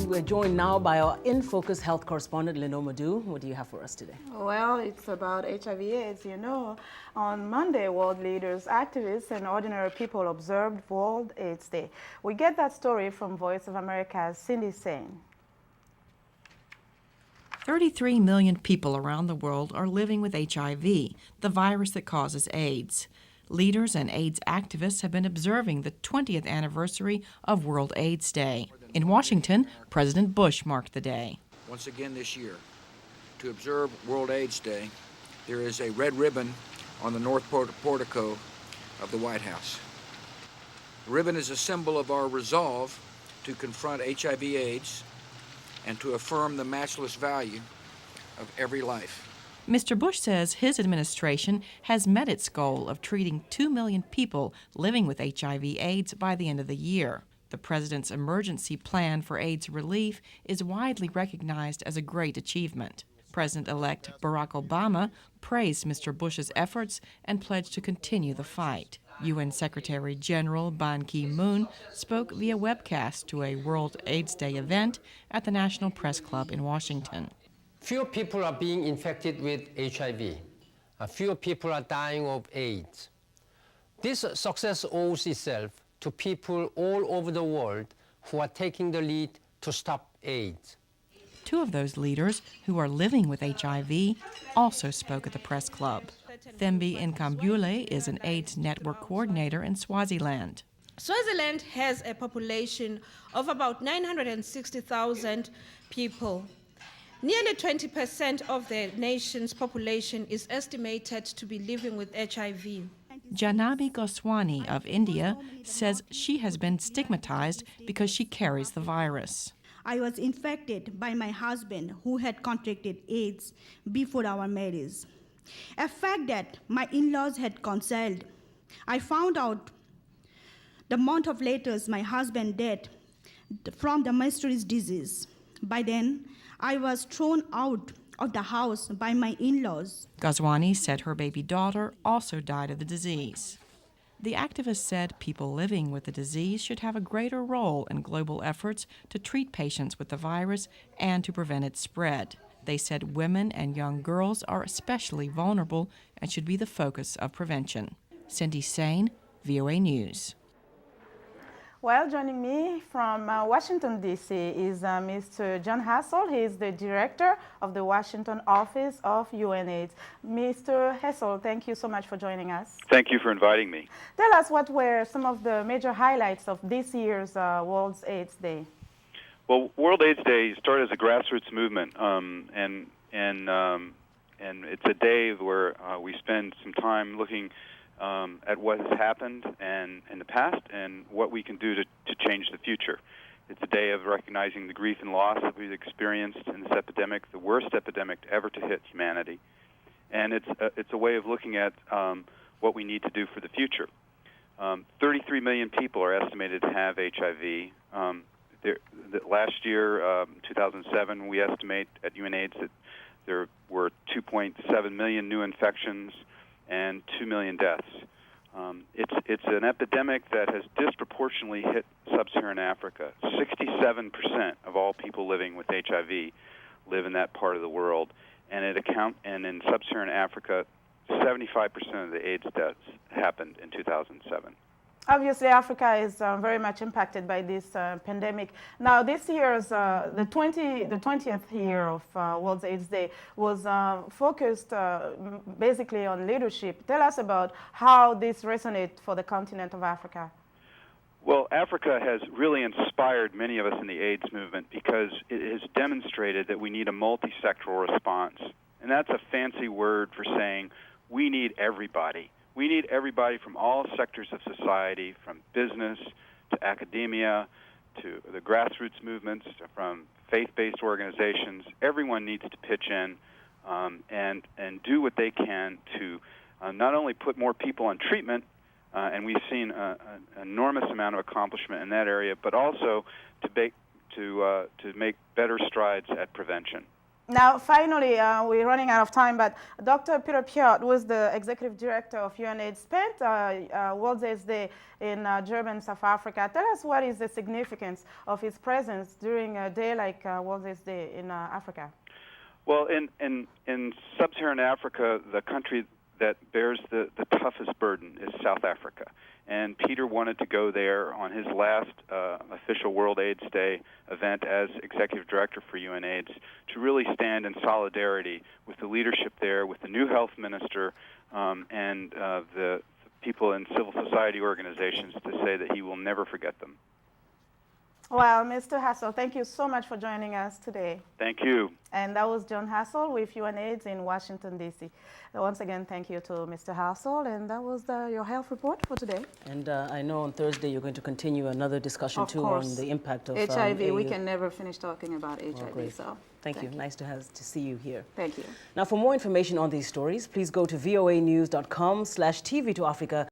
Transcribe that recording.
We're joined now by our In Focus health correspondent, Lino Madu. What do you have for us today? Well, it's about HIV/AIDS. You know, on Monday, world leaders, activists, and ordinary people observed World AIDS Day. We get that story from Voice of America's Cindy Sain. 33 million people around the world are living with HIV, the virus that causes AIDS. Leaders and AIDS activists have been observing the 20th anniversary of World AIDS Day. In Washington, President Bush marked the day. Once again this year, to observe World AIDS Day, there is a red ribbon on the north portico of the White House. The ribbon is a symbol of our resolve to confront HIV/AIDS and to affirm the matchless value of every life. Mr. Bush says his administration has met its goal of treating 2 million people living with HIV/AIDS by the end of the year. The president's emergency plan for AIDS relief is widely recognized as a great achievement. President-elect Barack Obama praised Mr. Bush's efforts and pledged to continue the fight. UN Secretary General Ban Ki-moon spoke via webcast to a World AIDS Day event at the National Press Club in Washington. Fewer people are being infected with HIV. Fewer people are dying of AIDS. This success owes itself to people all over the world who are taking the lead to stop AIDS. Two of those leaders who are living with HIV also spoke at the press club. Thembi Nkambule is an AIDS network coordinator in Swaziland. Swaziland has a population of about 960,000 people. Nearly 20% of the nation's population is estimated to be living with HIV. Janabi Goswami of India says she has been stigmatized because she carries the virus. I was infected by my husband who had contracted AIDS before our marriage. A fact that my in-laws had concealed. I found out the month of later my husband died from the mysterious disease. By then, I was thrown out of the house by my in-laws. Goswami said her baby daughter also died of the disease. The activist said people living with the disease should have a greater role in global efforts to treat patients with the virus and to prevent its spread. They said women and young girls are especially vulnerable and should be the focus of prevention. Cindy Sain, VOA News. Well, joining me from Washington, D.C. is Mr. John Hassel. He is the director of the Washington office of UNAIDS. Mr. Hassel, thank you so much for joining us. Thank you for inviting me. Tell us what were some of the major highlights of this year's World AIDS Day. Well, World AIDS Day started as a grassroots movement, and it's a day where we spend some time looking at what has happened and in the past and what we can do to change the future. It's a day of recognizing the grief and loss that we've experienced in this epidemic, the worst epidemic ever to hit humanity. And it's a way of looking at what we need to do for the future. 33 million people are estimated to have HIV. Last year, 2007, we estimate at UNAIDS that there were 2.7 million new infections and 2 million deaths. It's an epidemic that has disproportionately hit sub-Saharan Africa. 67% of all people living with HIV live in that part of the world, and in sub-Saharan Africa, 75% of the AIDS deaths happened in 2007. Obviously, Africa is very much impacted by this pandemic. Now, this year's, the 20th year of World AIDS Day was focused basically on leadership. Tell us about how this resonates for the continent of Africa. Well, Africa has really inspired many of us in the AIDS movement because it has demonstrated that we need a multi-sectoral response. And that's a fancy word for saying we need everybody. We need everybody from all sectors of society, from business to academia to the grassroots movements, from faith-based organizations. Everyone needs to pitch in and do what they can to not only put more people on treatment, and we've seen an enormous amount of accomplishment in that area, but also to make better strides at prevention. Now, finally, we're running out of time, but Dr. Peter Piot, who is the executive director of UNAIDS, spent World AIDS Day in Durban, South Africa. Tell us what is the significance of his presence during a day like World AIDS Day in Africa. Well, in sub-Saharan Africa, the country that bears the toughest burden is South Africa. And Peter wanted to go there on his last official World AIDS Day event as executive director for UNAIDS to really stand in solidarity with the leadership there, with the new health minister, and the people in civil society organizations to say that he will never forget them. Well, Mr. Hassel, thank you so much for joining us today. Thank you. And that was John Hassel with UNAIDS in Washington, D.C. Once again, thank you to Mr. Hassel, and that was your health report for today. And I know on Thursday you're going to continue another discussion Of too course. on the impact of HIV. We can never finish talking about HIV. great. So Thank you. Nice to see you here. Thank you. Now, for more information on these stories, please go to voanews.com/TV to Africa.